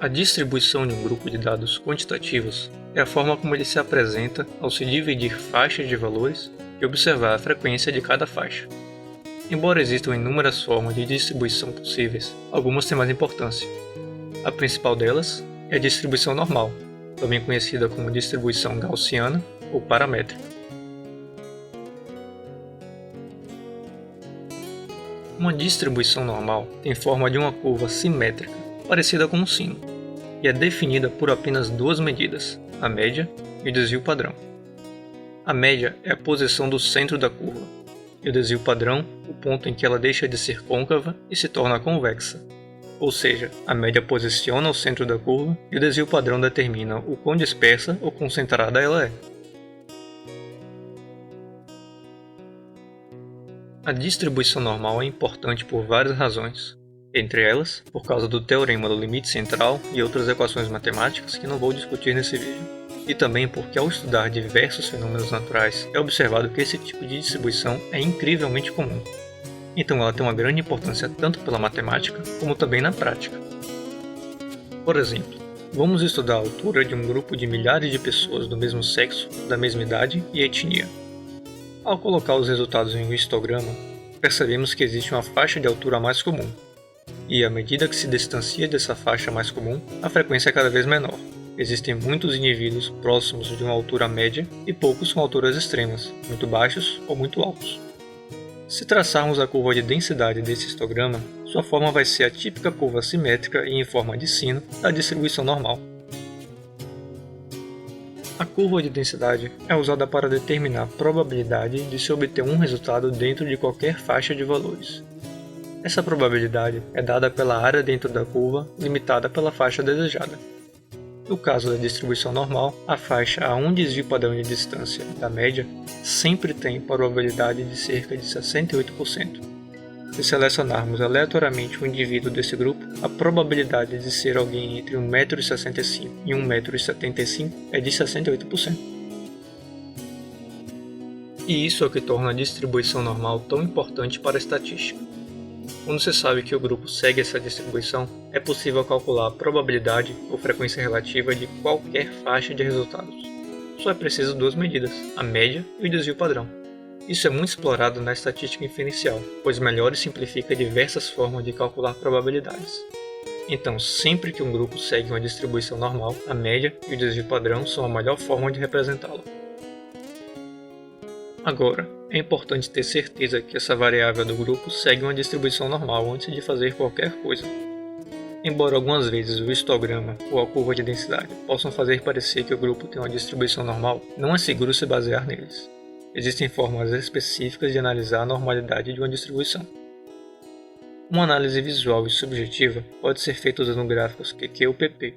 A distribuição de um grupo de dados quantitativos é a forma como ele se apresenta ao se dividir faixas de valores e observar a frequência de cada faixa. Embora existam inúmeras formas de distribuição possíveis, algumas têm mais importância. A principal delas é a distribuição normal, também conhecida como distribuição gaussiana ou paramétrica. Uma distribuição normal tem forma de uma curva simétrica, parecida com um sino, e é definida por apenas duas medidas, a média e o desvio padrão. A média é a posição do centro da curva, e o desvio padrão o ponto em que ela deixa de ser côncava e se torna convexa. Ou seja, a média posiciona o centro da curva e o desvio padrão determina o quão dispersa ou concentrada ela é. A distribuição normal é importante por várias razões, entre elas, por causa do teorema do limite central e outras equações matemáticas que não vou discutir nesse vídeo, e também porque ao estudar diversos fenômenos naturais é observado que esse tipo de distribuição é incrivelmente comum. Então ela tem uma grande importância tanto pela matemática como também na prática. Por exemplo, vamos estudar a altura de um grupo de milhares de pessoas do mesmo sexo, da mesma idade e etnia. Ao colocar os resultados em um histograma, percebemos que existe uma faixa de altura mais comum, e à medida que se distancia dessa faixa mais comum, a frequência é cada vez menor. Existem muitos indivíduos próximos de uma altura média e poucos com alturas extremas, muito baixos ou muito altos. Se traçarmos a curva de densidade desse histograma, sua forma vai ser a típica curva simétrica e em forma de sino da distribuição normal. A curva de densidade é usada para determinar a probabilidade de se obter um resultado dentro de qualquer faixa de valores. Essa probabilidade é dada pela área dentro da curva, limitada pela faixa desejada. No caso da distribuição normal, a faixa a um desvio padrão de distância da média sempre tem probabilidade de cerca de 68%. Se selecionarmos aleatoriamente um indivíduo desse grupo, a probabilidade de ser alguém entre 1,65 m e 1,75 m é de 68%. E isso é o que torna a distribuição normal tão importante para a estatística. Quando se sabe que o grupo segue essa distribuição, é possível calcular a probabilidade ou frequência relativa de qualquer faixa de resultados. Só é preciso duas medidas, a média e o desvio padrão. Isso é muito explorado na estatística inferencial, pois melhora e simplifica diversas formas de calcular probabilidades. Então, sempre que um grupo segue uma distribuição normal, a média e o desvio padrão são a melhor forma de representá-lo. Agora, é importante ter certeza que essa variável do grupo segue uma distribuição normal antes de fazer qualquer coisa. Embora algumas vezes o histograma ou a curva de densidade possam fazer parecer que o grupo tem uma distribuição normal, não é seguro se basear neles. Existem formas específicas de analisar a normalidade de uma distribuição. Uma análise visual e subjetiva pode ser feita usando gráficos QQ ou PP.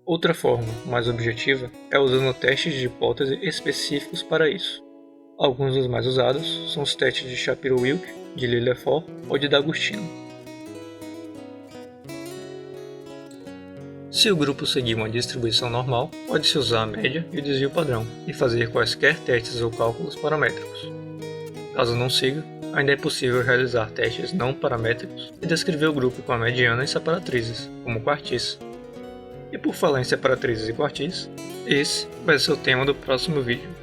Outra forma, mais objetiva, é usando testes de hipótese específicos para isso. Alguns dos mais usados são os testes de Shapiro-Wilk, de Lillefort ou de D'Agostino. Se o grupo seguir uma distribuição normal, pode-se usar a média e o desvio padrão e fazer quaisquer testes ou cálculos paramétricos. Caso não siga, ainda é possível realizar testes não paramétricos e descrever o grupo com a mediana e separatrizes, como quartis. E por falar em separatrizes e quartis, esse vai ser o tema do próximo vídeo.